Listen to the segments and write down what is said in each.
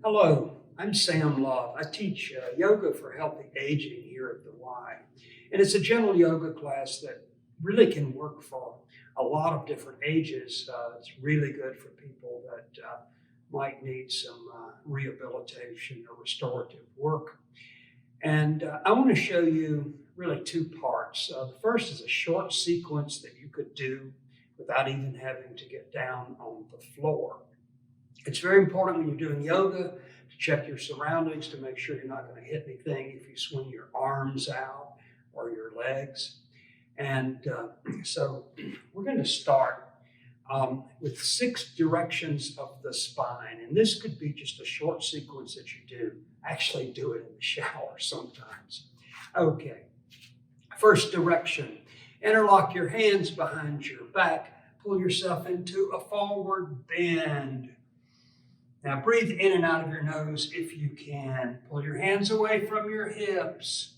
Hello, I'm Sam Love. I teach yoga for healthy aging here at the Y. And it's a gentle yoga class that really can work for a lot of different ages. It's really good for people that might need some rehabilitation or restorative work. And I want to show you really two parts. The first is a short sequence that you could do without even having to get down on the floor. It's very important when you're doing yoga to check your surroundings to make sure you're not going to hit anything if you swing your arms out or your legs. And so we're going to start with 6 directions of the spine. And this could be just a short sequence that you do. Actually do it in the shower sometimes. Okay, first direction. Interlock your hands behind your back. Pull yourself into a forward bend. Now breathe in and out of your nose if you can. Pull your hands away from your hips.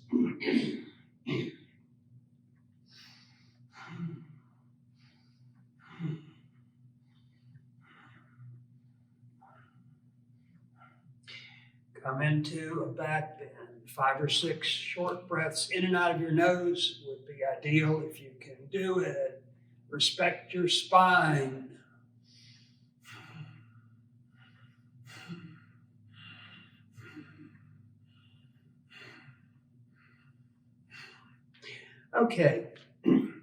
Come into a back bend. 5 or 6 short breaths in and out of your nose would be ideal if you can do it. Respect your spine. Okay,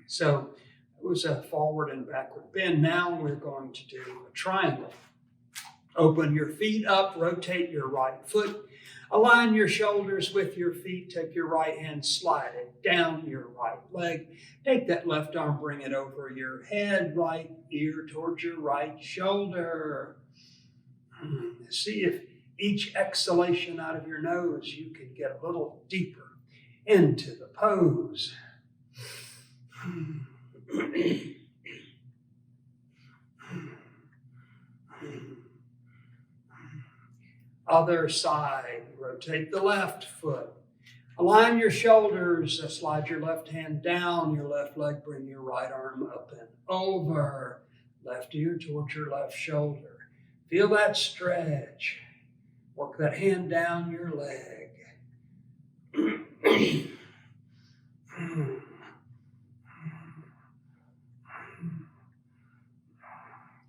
so it was a forward and backward bend. Now we're going to do a triangle. Open your feet up, rotate your right foot, align your shoulders with your feet, take your right hand, slide it down your right leg, take that left arm, bring it over your head, right ear towards your right shoulder. See if each exhalation out of your nose, you can get a little deeper into the pose. Other side, rotate the left foot. Align your shoulders, slide your left hand down your left leg, bring your right arm up and over. Left ear towards your left shoulder. Feel that stretch. Work that hand down your leg.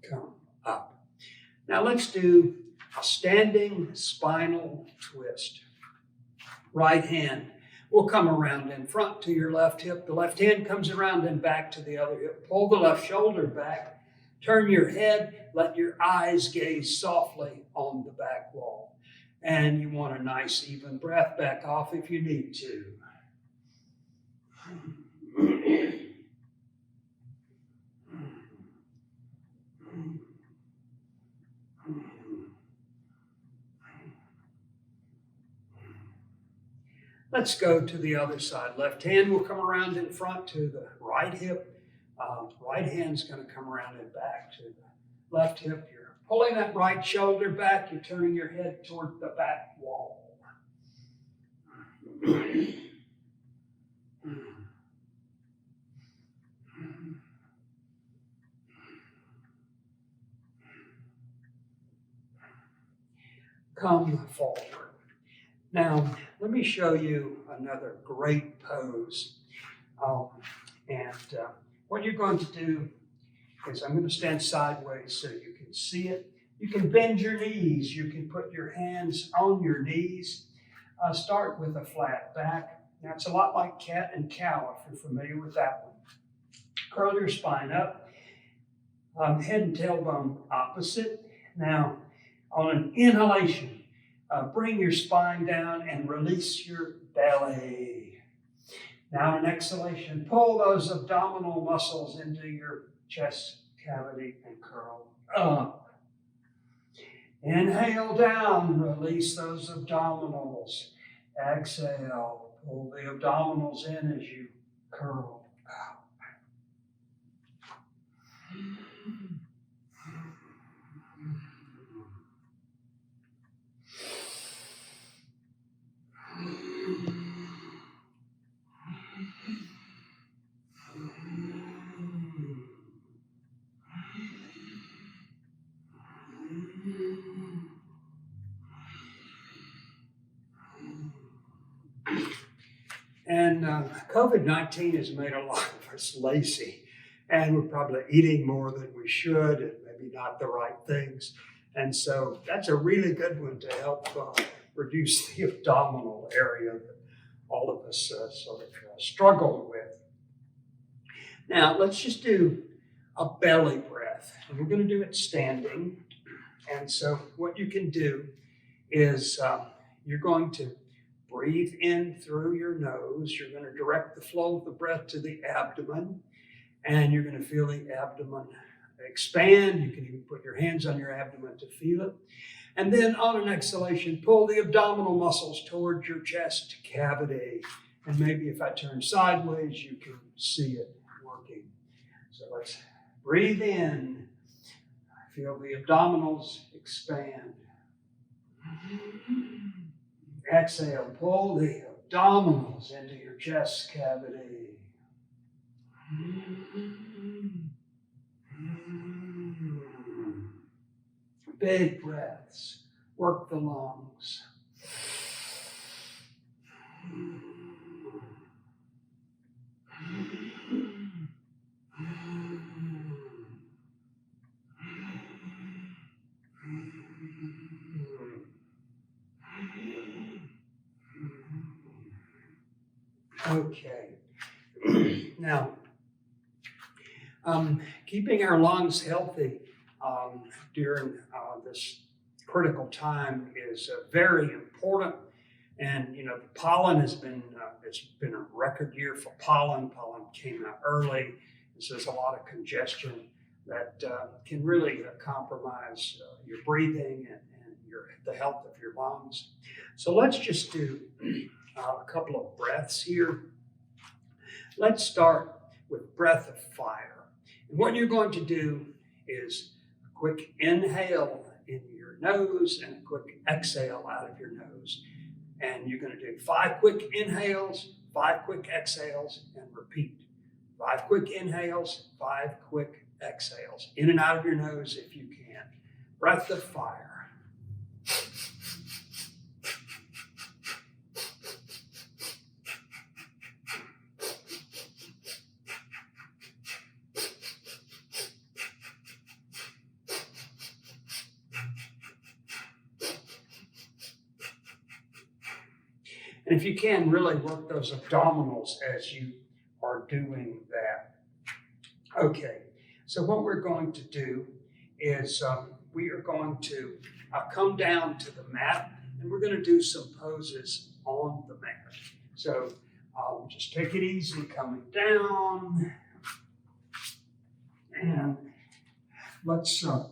Come up. Now let's do a standing spinal twist. Right hand will come around in front to your left hip. The left hand comes around and back to the other hip. Pull the left shoulder back. Turn your head. Let your eyes gaze softly on the back wall. And you want a nice even breath. Back off if you need to. Let's go to the other side. Left hand will come around in front to the right hip. Right hand's going to come around and back to the left hip. You're pulling that right shoulder back. You're turning your head toward the back wall. Come forward. Now, let me show you another great pose. What you're going to do is I'm going to stand sideways so you can see it. You can bend your knees. You can put your hands on your knees. Start with a flat back. Now, it's a lot like cat and cow, if you're familiar with that one. Curl your spine up. Head and tailbone opposite. Now, on an inhalation, bring your spine down and release your belly. Now, an exhalation, pull those abdominal muscles into your chest cavity and curl up. Inhale down, release those abdominals. Exhale, pull the abdominals in as you curl up. And COVID-19 has made a lot of us lazy, and we're probably eating more than we should, and maybe not the right things. And so that's a really good one to help reduce the abdominal area that all of us sort of struggle with. Now, let's just do a belly breath, and we're going to do it standing. And so what you can do is you're going to breathe in through your nose. You're going to direct the flow of the breath to the abdomen, and you're going to feel the abdomen expand. You can even put your hands on your abdomen to feel it. And then on an exhalation, pull the abdominal muscles towards your chest cavity. And maybe if I turn sideways, you can see it working. So let's breathe in. Feel the abdominals expand. Exhale, pull the abdominals into your chest cavity. Big breaths. Work the lungs. Okay. Now, keeping our lungs healthy during this critical time is very important. And the pollen has been it's been a record year for pollen. Pollen came out early, so there's a lot of congestion that can really compromise your breathing and the health of your lungs. So let's just do a couple of breaths here. Let's start with breath of fire. And what you're going to do is a quick inhale in your nose and a quick exhale out of your nose. And you're going to do 5 quick inhales, 5 quick exhales, and repeat. 5 quick inhales, 5 quick exhales. In and out of your nose if you can. Breath of fire. And if you can, really work those abdominals as you are doing that. Okay, so what we're going to do is we are going to come down to the mat, and we're going to do some poses on the mat. So just take it easy coming down. And let's, okay.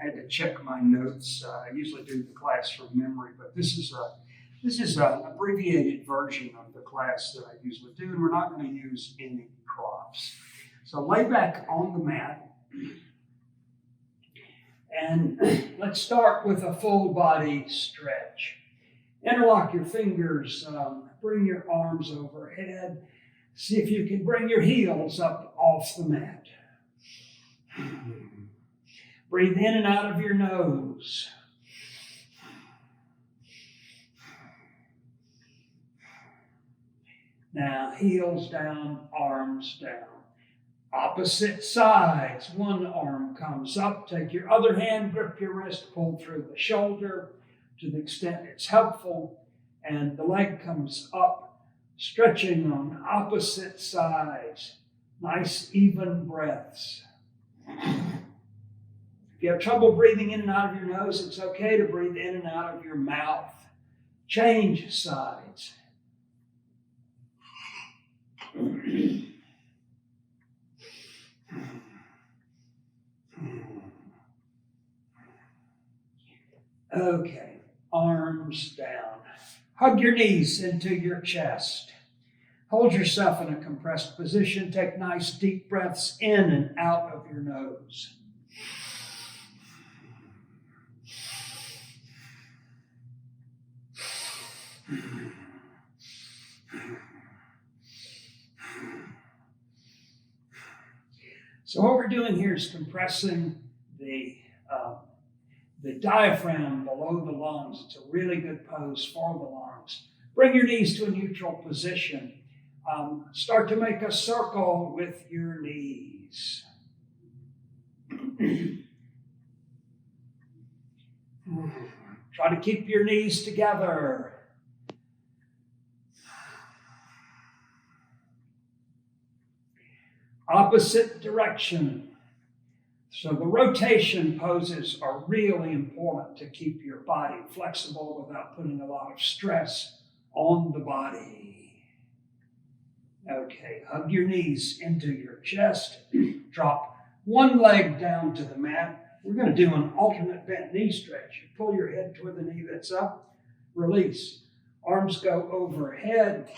I had to check my notes. I usually do the class from memory, but this is an abbreviated version of the class that I usually do, and we're not going to use any props. So lay back on the mat, and let's start with a full body stretch. Interlock your fingers, bring your arms overhead. See if you can bring your heels up off the mat. Breathe in and out of your nose. Now, heels down, arms down. Opposite sides. One arm comes up. Take your other hand, grip your wrist, pull through the shoulder to the extent it's helpful. And the leg comes up, stretching on opposite sides. Nice, even breaths. If you have trouble breathing in and out of your nose, it's okay to breathe in and out of your mouth. Change sides. Okay, arms down. Hug your knees into your chest. Hold yourself in a compressed position. Take nice deep breaths in and out of your nose. So what we're doing here is compressing the diaphragm below the lungs. It's a really good pose for the lungs. Bring your knees to a neutral position. Start to make a circle with your knees. Try to keep your knees together. Opposite direction. So the rotation poses are really important to keep your body flexible without putting a lot of stress on the body. Okay, hug your knees into your chest. Drop one leg down to the mat. We're going to do an alternate bent knee stretch. You pull your head toward the knee that's up. Release. Arms go overhead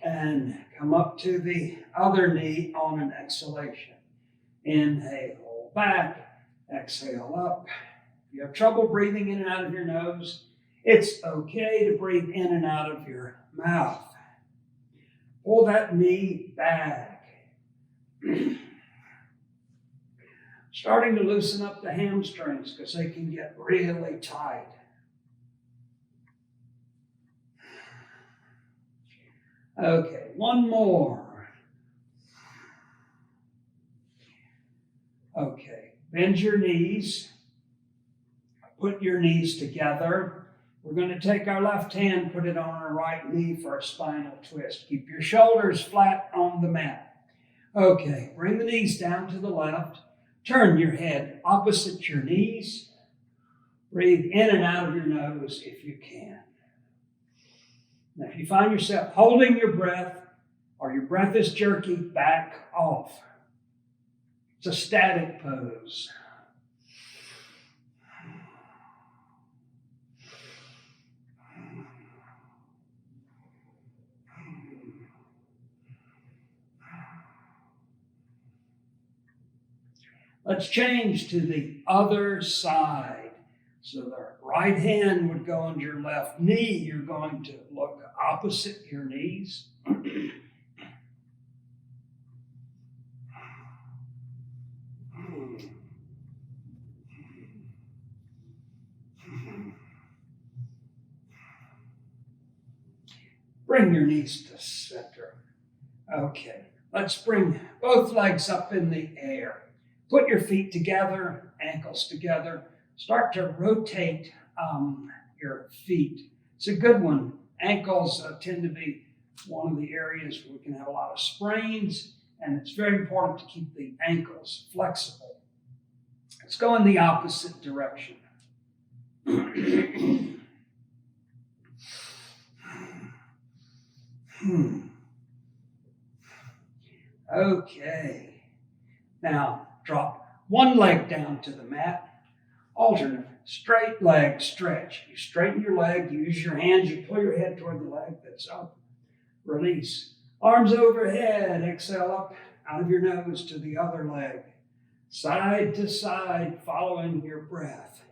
and come up to the other knee on an exhalation. Inhale back, exhale up. If you have trouble breathing in and out of your nose, it's okay to breathe in and out of your mouth. Pull that knee back. Starting to loosen up the hamstrings because they can get really tight. Okay, one more. Okay, bend your knees. Put your knees together. We're going to take our left hand, put it on our right knee for a spinal twist. Keep your shoulders flat on the mat. Okay, bring the knees down to the left. Turn your head opposite your knees. Breathe in and out of your nose if you can. Now, if you find yourself holding your breath or your breath is jerky, back off. It's a static pose. Let's change to the other side. So the right hand would go on your left knee. You're going to look opposite your knees. Bring your knees to center. Okay, let's bring both legs up in the air. Put your feet together, ankles together. Start to rotate your feet. It's a good one. Ankles tend to be one of the areas where we can have a lot of sprains, and it's very important to keep the ankles flexible. Let's go in the opposite direction. Okay. Now, drop one leg down to the mat. Alternate, straight leg stretch. You straighten your leg, you use your hands, you pull your head toward the leg that's up. Release. Arms overhead, exhale up out of your nose to the other leg. Side to side, following your breath.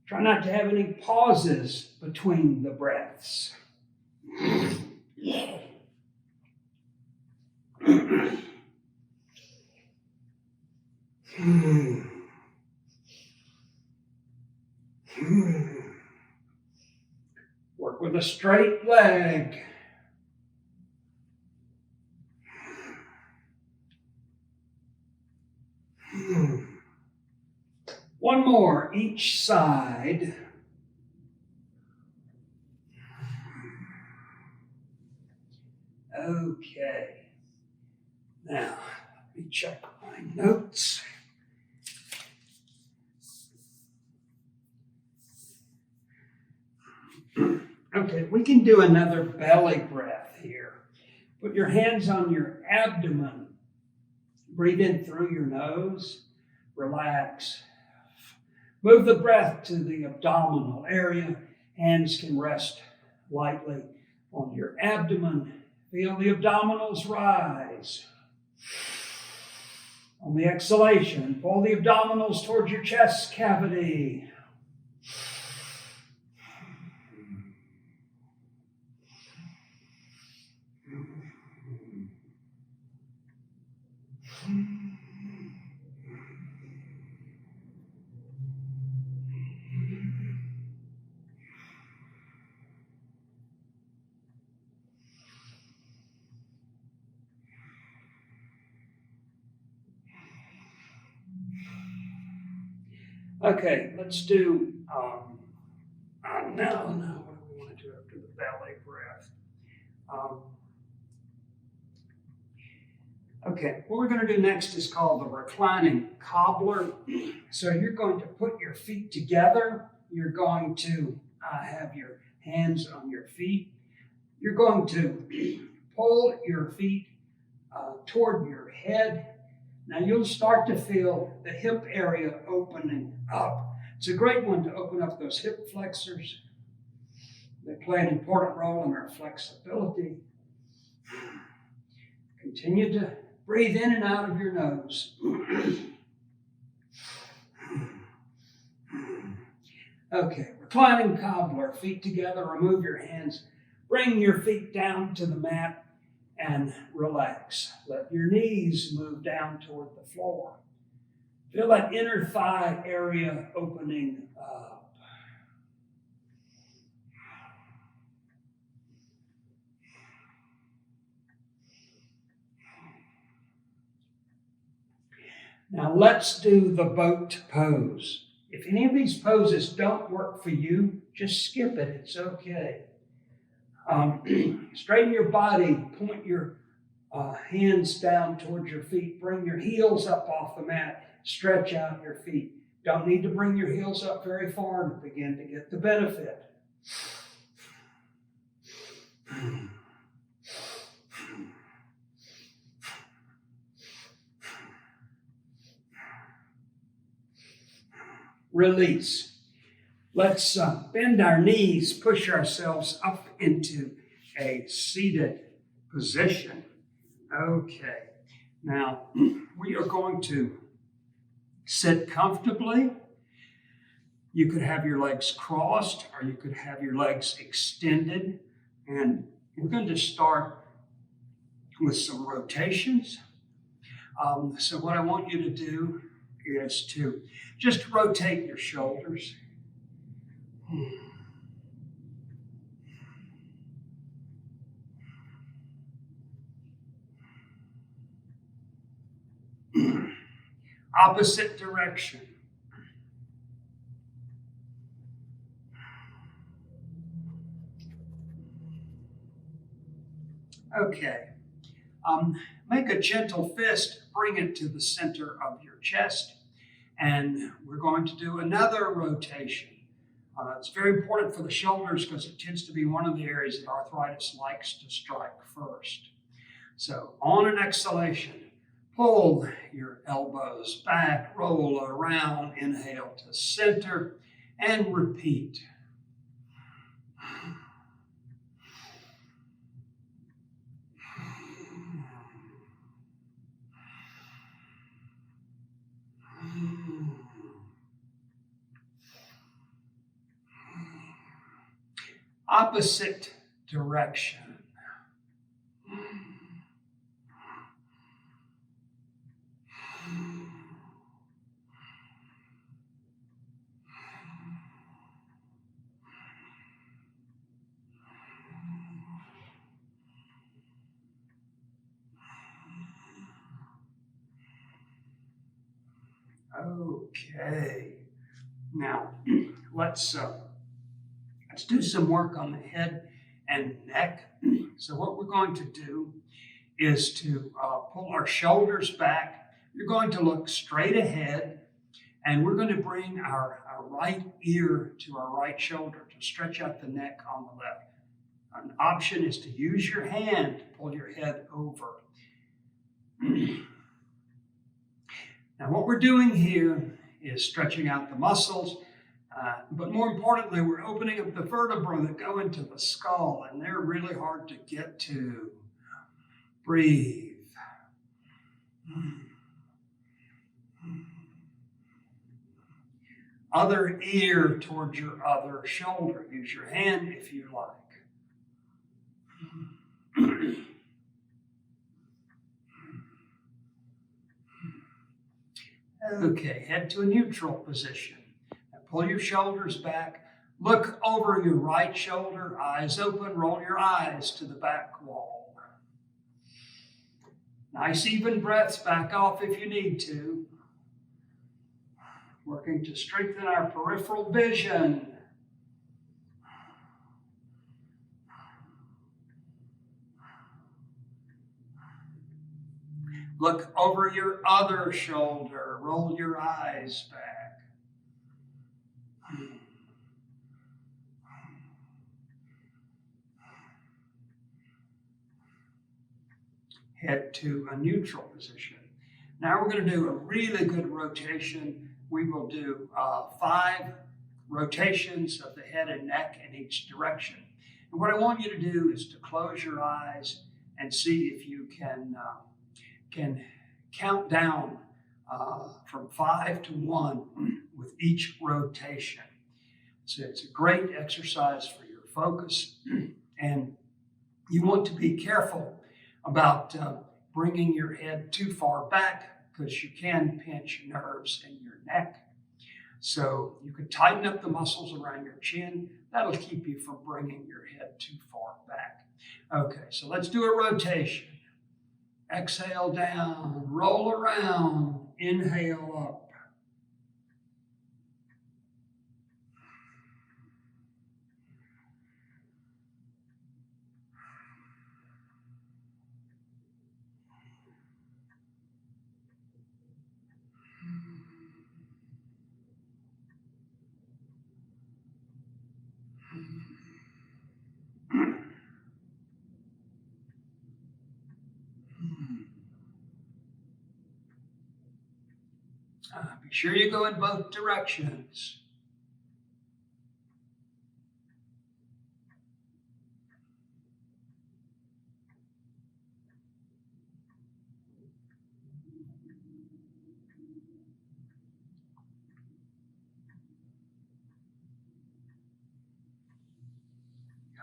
Try not to have any pauses between the breaths. Work with a straight leg. One more each side. Okay. Now, let me check my notes. Okay, we can do another belly breath here. Put your hands on your abdomen. Breathe in through your nose. Relax. Move the breath to the abdominal area. Hands can rest lightly on your abdomen. Feel the abdominals rise. On the exhalation, pull the abdominals towards your chest cavity. Okay, let's do, no, what do we want to do after the ballet breath? Okay, what we're going to do next is called the Reclining Cobbler. So you're going to put your feet together. You're going to have your hands on your feet. You're going to pull your feet toward your head. Now you'll start to feel the hip area opening up. It's a great one to open up those hip flexors. They play an important role in our flexibility. Continue to breathe in and out of your nose. Okay, reclining cobbler, feet together, remove your hands. Bring your feet down to the mat and relax. Let your knees move down toward the floor. Feel that inner thigh area opening up. Now let's do the boat pose. If any of these poses don't work for you, just skip it. It's okay. Straighten your body. Point your hands down towards your feet. Bring your heels up off the mat. Stretch out your feet. Don't need to bring your heels up very far to begin to get the benefit. Release. Let's bend our knees, push ourselves up into a seated position. Okay. Now, we are going to sit comfortably. You could have your legs crossed, or you could have your legs extended. And we're going to start with some rotations. So what I want you to do is to just rotate your shoulders. Opposite direction. Okay. Make a gentle fist, bring it to the center of your chest, and we're going to do another rotation. It's very important for the shoulders because it tends to be one of the areas that arthritis likes to strike first. So on an exhalation, pull your elbows back, roll around, inhale to center, and repeat. Opposite direction. Okay. Now, let's do some work on the head and neck. So what we're going to do is to pull our shoulders back. You're going to look straight ahead, and we're going to bring our right ear to our right shoulder to stretch out the neck on the left. An option is to use your hand to pull your head over. Now what we're doing here is stretching out the muscles, but more importantly, we're opening up the vertebrae that go into the skull, and they're really hard to get to. Breathe. Other ear towards your other shoulder. Use your hand if you like. Okay, head to a neutral position. Now pull your shoulders back. Look over your right shoulder, eyes open, roll your eyes to the back wall. Nice even breaths, back off if you need to. working to strengthen our peripheral vision. Look over your other shoulder. Roll your eyes back. Head to a neutral position. Now we're going to do a really good rotation. We will do 5 rotations of the head and neck in each direction. And what I want you to do is to close your eyes and see if you can count down from 5 to 1 with each rotation. So it's a great exercise for your focus, and you want to be careful about bringing your head too far back because you can pinch nerves in your neck. So you could tighten up the muscles around your chin. That'll keep you from bringing your head too far back. Okay, so let's do a rotation. Exhale down, roll around, inhale up. Be sure you go in both directions.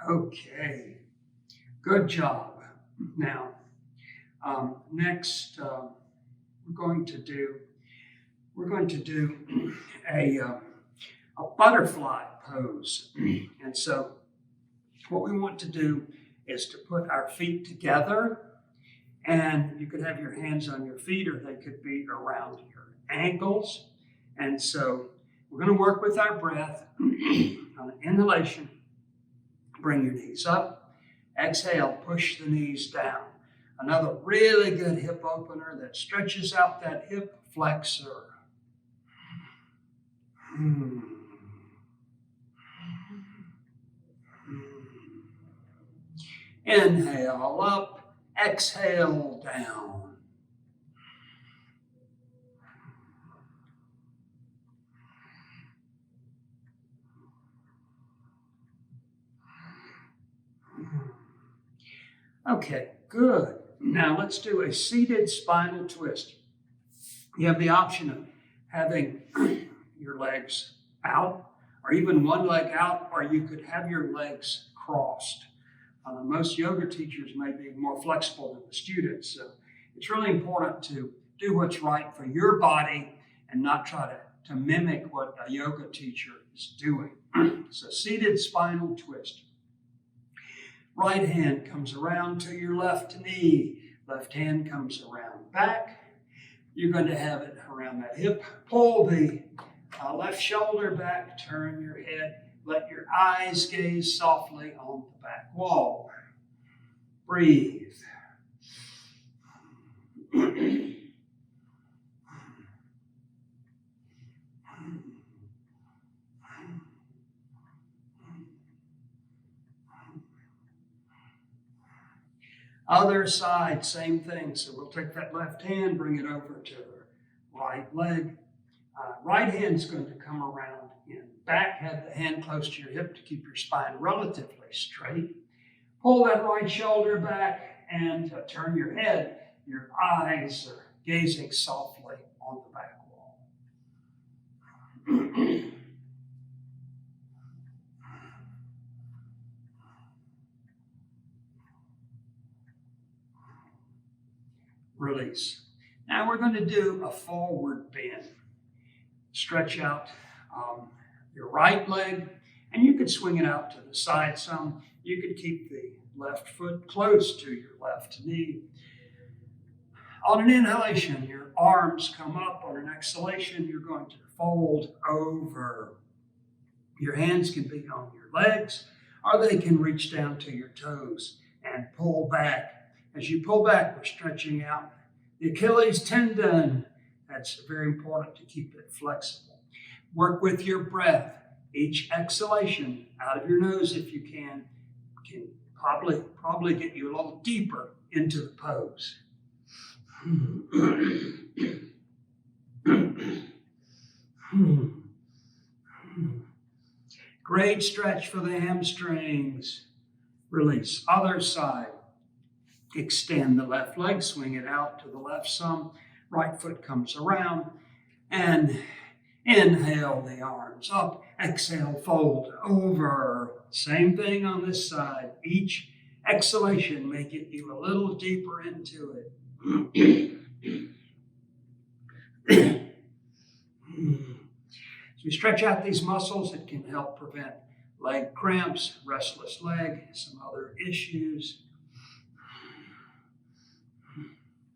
Okay, good job. Now, next we're going to do a butterfly pose. And so what we want to do is to put our feet together, and you could have your hands on your feet or they could be around your ankles. And so we're going to work with our breath. On an inhalation, bring your knees up. Exhale, push the knees down. Another really good hip opener that stretches out that hip flexor. Inhale up, exhale down. Okay, good. Now let's do a seated spinal twist. You have the option of having your legs out, or even one leg out, or you could have your legs crossed. Most yoga teachers may be more flexible than the students, so it's really important to do what's right for your body and not try to mimic what a yoga teacher is doing. So seated spinal twist. Right hand comes around to your left knee. Left hand comes around back. You're going to have it around that hip. Pull the left shoulder back, turn your head. Let your eyes gaze softly on the back wall. Breathe. Other side, same thing. So we'll take that left hand, bring it over to the right leg. Right hand's going to come around in back. Have the hand close to your hip to keep your spine relatively straight. Pull that right shoulder back and turn your head. Your eyes are gazing softly on the back wall. Release. Now we're going to do a forward bend. Stretch out your right leg, and you could swing it out to the side some. You could keep the left foot close to your left knee. On an inhalation, your arms come up. On an exhalation, you're going to fold over. Your hands can be on your legs, or they can reach down to your toes and pull back. As you pull back, we're stretching out the Achilles tendon. That's very important to keep it flexible. Work with your breath. Each exhalation out of your nose, if you can probably get you a little deeper into the pose. Great stretch for the hamstrings. Release. Other side. Extend the left leg, swing it out to the left some. Right foot comes around. And inhale the arms up. Exhale, fold over. Same thing on this side. Each exhalation may get you a little deeper into it. As we stretch out these muscles, it can help prevent leg cramps, restless leg, some other issues.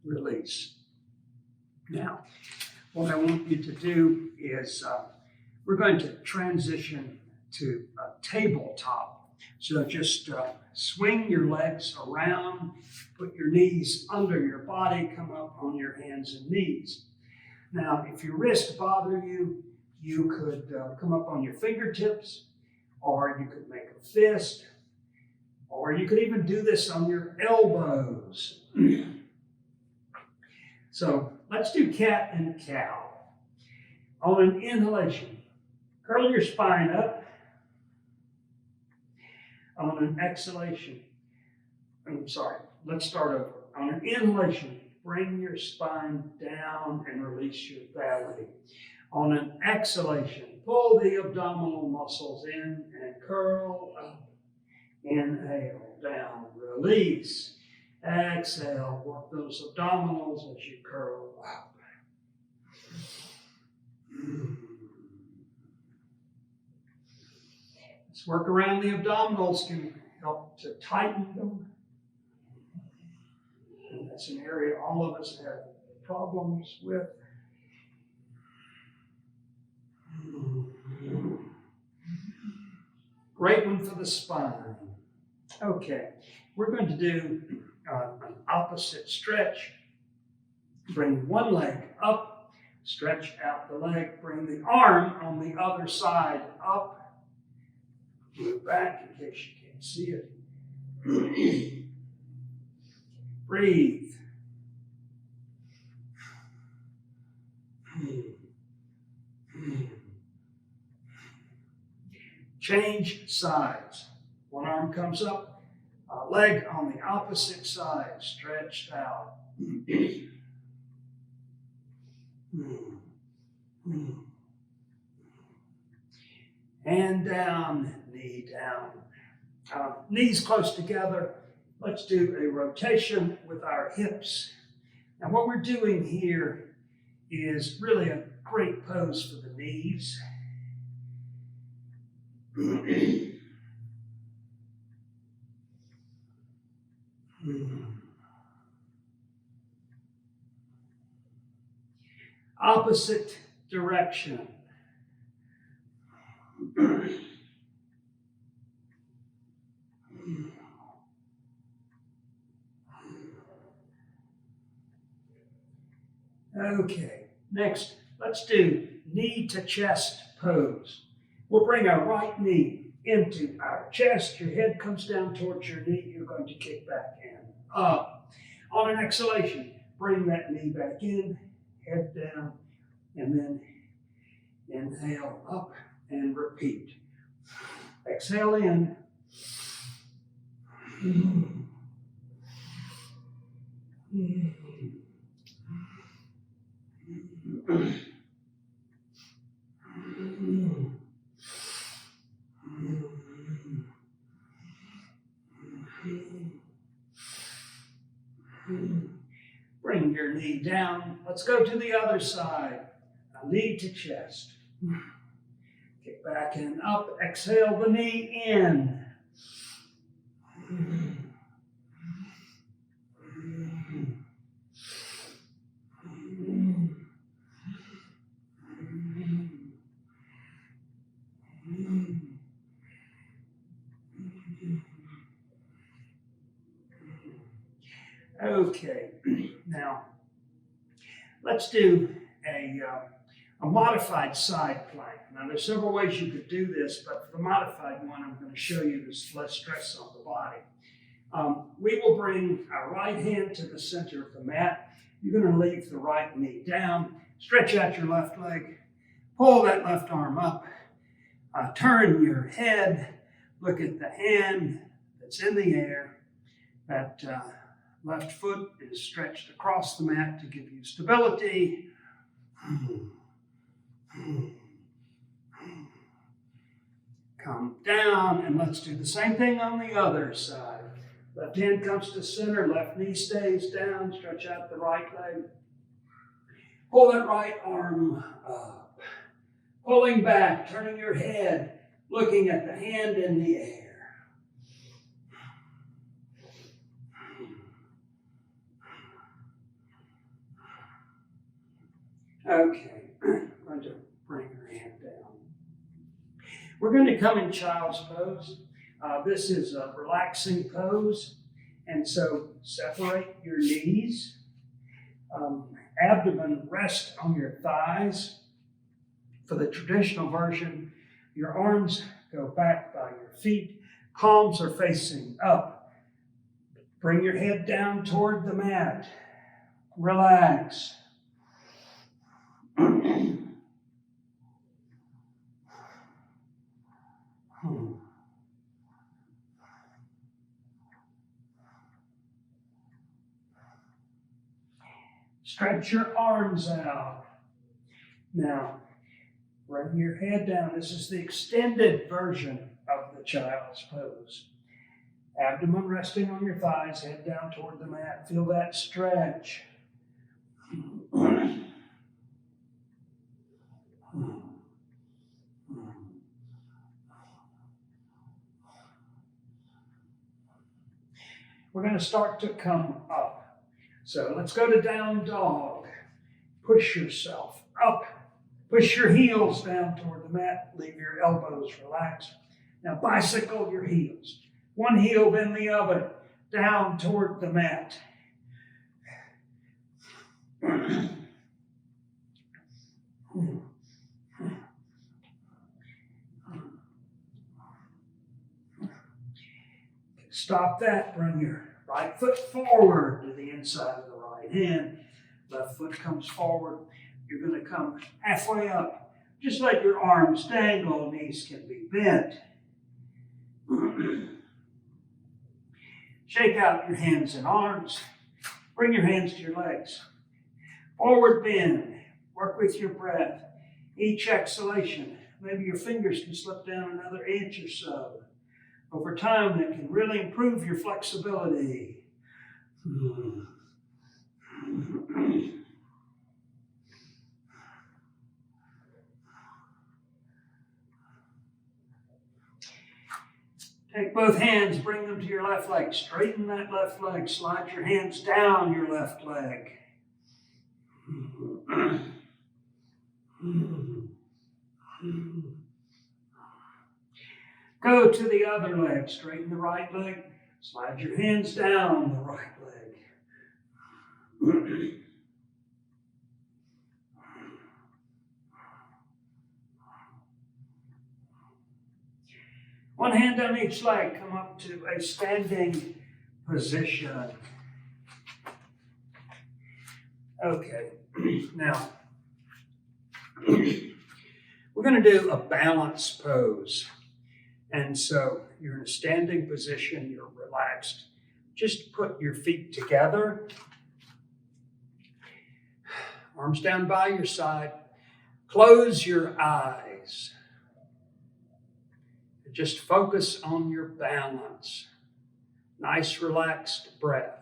Release. Now, what I want you to do is we're going to transition to a tabletop. So just swing your legs around, put your knees under your body, come up on your hands and knees. Now, if your wrists bother you, you could come up on your fingertips, or you could make a fist, or you could even do this on your elbows. So let's do cat and cow. On an inhalation, curl your spine up. On an exhalation, let's start over. On an inhalation, bring your spine down and release your belly. On an exhalation, pull the abdominal muscles in and curl up. Inhale, down, release. Exhale, work those abdominals as you curl up. This work around the abdominals can help to tighten them. And that's an area all of us have problems with. Great one for the spine. Okay, we're going to do an opposite stretch. Bring one leg up, stretch out the leg, bring the arm on the other side up. Move back in case you can't see it. Breathe. Change sides. One arm comes up, leg on the opposite side, stretched out. Hand down, knee down. Knees close together. Let's do a rotation with our hips. Now what we're doing here is really a great pose for the knees. Opposite direction. Okay, next, let's do knee to chest pose. We'll bring our right knee into our chest. Your head comes down towards your knee. You're going to kick back and up. On an exhalation, bring that knee back in, head down, and then inhale up and repeat. Exhale in. Bring your knee down. Let's go to the other side. A knee to chest. Kick back and up. Exhale the knee in. Okay, now let's do a modified side plank. Now there's several ways you could do this, but for the modified one, I'm going to show you there's less stress on the body. We will bring our right hand to the center of the mat. You're going to leave the right knee down, stretch out your left leg, pull that left arm up, turn your head, look at the hand that's in the air. That left foot is stretched across the mat to give you stability. Come down, and let's do the same thing on the other side. Left hand comes to center, left knee stays down, stretch out the right leg. Pull that right arm up. Pulling back, turning your head, looking at the hand in the air. Okay, I'm going to bring your hand down. We're going to come in child's pose. This is a relaxing pose, and so separate your knees. Abdomen rest on your thighs. For the traditional version, your arms go back by your feet. Palms are facing up. Bring your head down toward the mat. Relax. Stretch your arms out. Now, bring your head down. This is the extended version of the child's pose. Abdomen resting on your thighs, head down toward the mat. Feel that stretch. We're going to start to come up. So let's go to down dog. Push yourself up. Push your heels down toward the mat. Leave your elbows relaxed. Now bicycle your heels. One heel, then the other, down toward the mat. Stop that. Bring your right foot forward to the inside of the right hand. Left foot comes forward. You're going to come halfway up. Just let your arms dangle. Knees can be bent. Shake out your hands and arms. Bring your hands to your legs. Forward bend. Work with your breath. Each exhalation, maybe your fingers can slip down another inch or so. Over time, that can really improve your flexibility. Take both hands, bring them to your left leg. Straighten that left leg. Slide your hands down your left leg. Go to the other leg. Straighten the right leg. Slide your hands down the right leg. One hand on each leg. Come up to a standing position. Okay, now we're going to do a balance pose. And so you're in a standing position, you're relaxed. Just put your feet together. Arms down by your side. Close your eyes. Just focus on your balance. Nice, relaxed breath.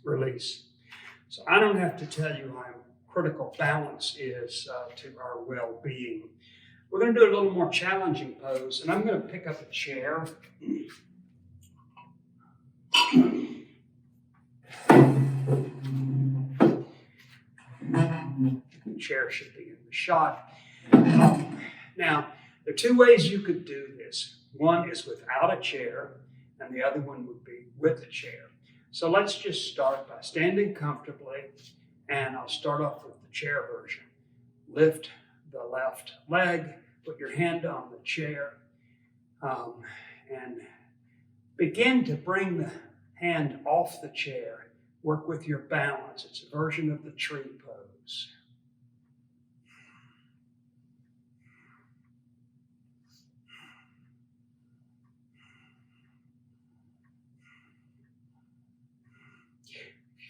Release. So I don't have to tell you how critical balance is to our well-being. We're going to do a little more challenging pose, and I'm going to pick up a chair. chair should be in the shot. Now, there are two ways you could do this. One is without a chair, and the other one would be with a chair. So let's just start by standing comfortably, and I'll start off with the chair version. Lift the left leg, put your hand on the chair, and begin to bring the hand off the chair. Work with your balance. It's a version of the tree pose.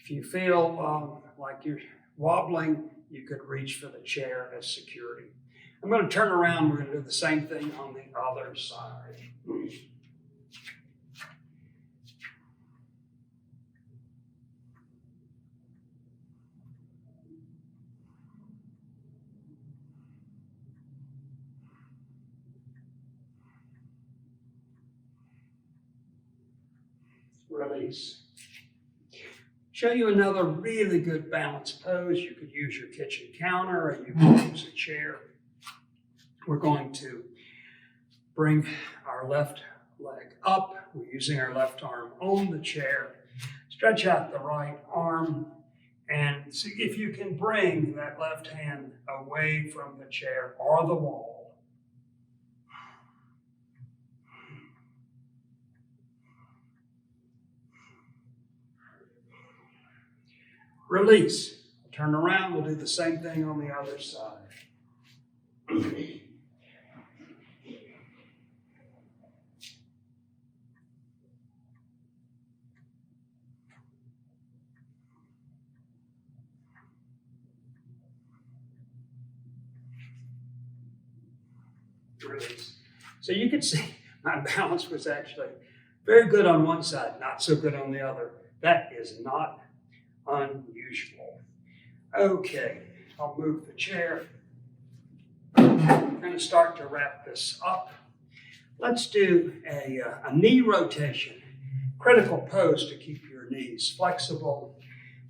If you feel like you're wobbling, you could reach for the chair as security. I'm going to turn around. We're going to do the same thing on the other side. Release. Show you another really good balance pose. You could use your kitchen counter, or you could use a chair. We're going to bring our left leg up. We're using our left arm on the chair. Stretch out the right arm and see if you can bring that left hand away from the chair or the wall. Release. Turn around. We'll do the same thing on the other side. Release. So you can see my balance was actually very good on one side, not so good on the other. That is not unusual. Okay, I'll move the chair. I'm going to start to wrap this up. Let's do a knee rotation. Critical pose to keep your knees flexible.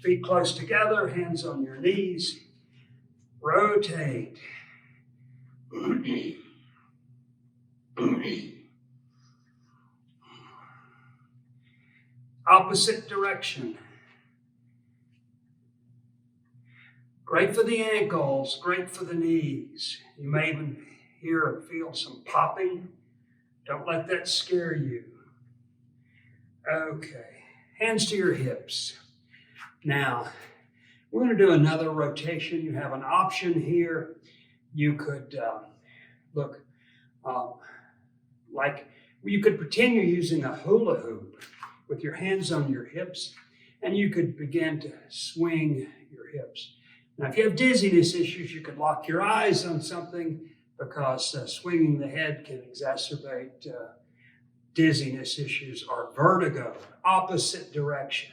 Feet close together, hands on your knees. Rotate. Opposite direction. Great for the ankles, great for the knees. You may even hear or feel some popping. Don't let that scare you. Okay, hands to your hips. Now, we're going to do another rotation. You have an option here. You could you could pretend you're using a hula hoop with your hands on your hips, and you could begin to swing your hips. Now, if you have dizziness issues, you could lock your eyes on something because swinging the head can exacerbate dizziness issues or vertigo. Opposite direction.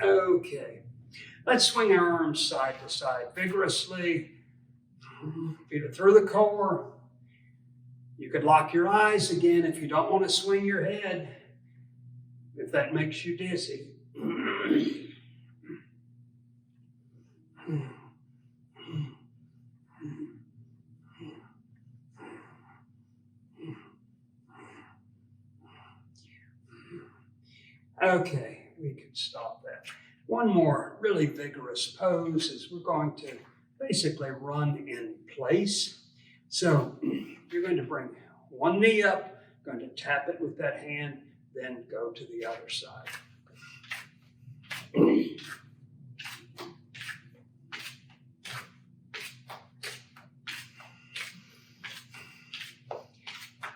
Okay. Let's swing our arms side to side vigorously. Feet are through the core. You could lock your eyes again if you don't want to swing your head, if that makes you dizzy. Okay, we can stop that. One more really vigorous pose is we're going to basically run in place. So you're going to bring one knee up, going to tap it with that hand, then go to the other side.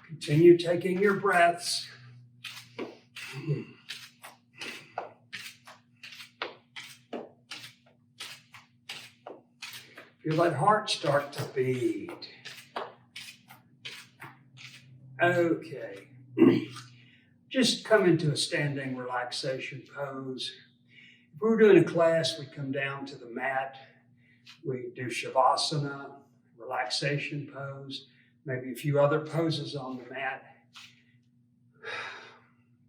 Continue taking your breaths. Feel that heart start to beat. Okay. Just come into a standing relaxation pose. If we were doing a class, we'd come down to the mat. We do Shavasana, relaxation pose, maybe a few other poses on the mat.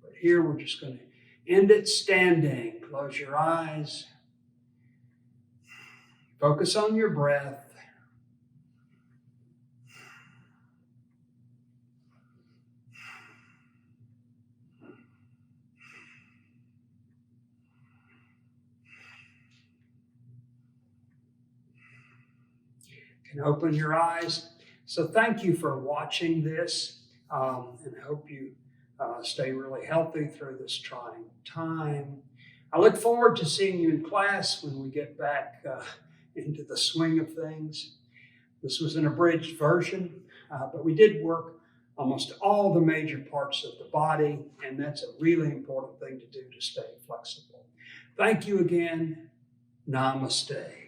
But here we're just going to end it standing. Close your eyes. Focus on your breath. You can open your eyes. So thank you for watching this, and I hope you stay really healthy through this trying time. I look forward to seeing you in class when we get back into the swing of things. This was an abridged version, but we did work almost all the major parts of the body, and that's a really important thing to do to stay flexible. Thank you again. Namaste.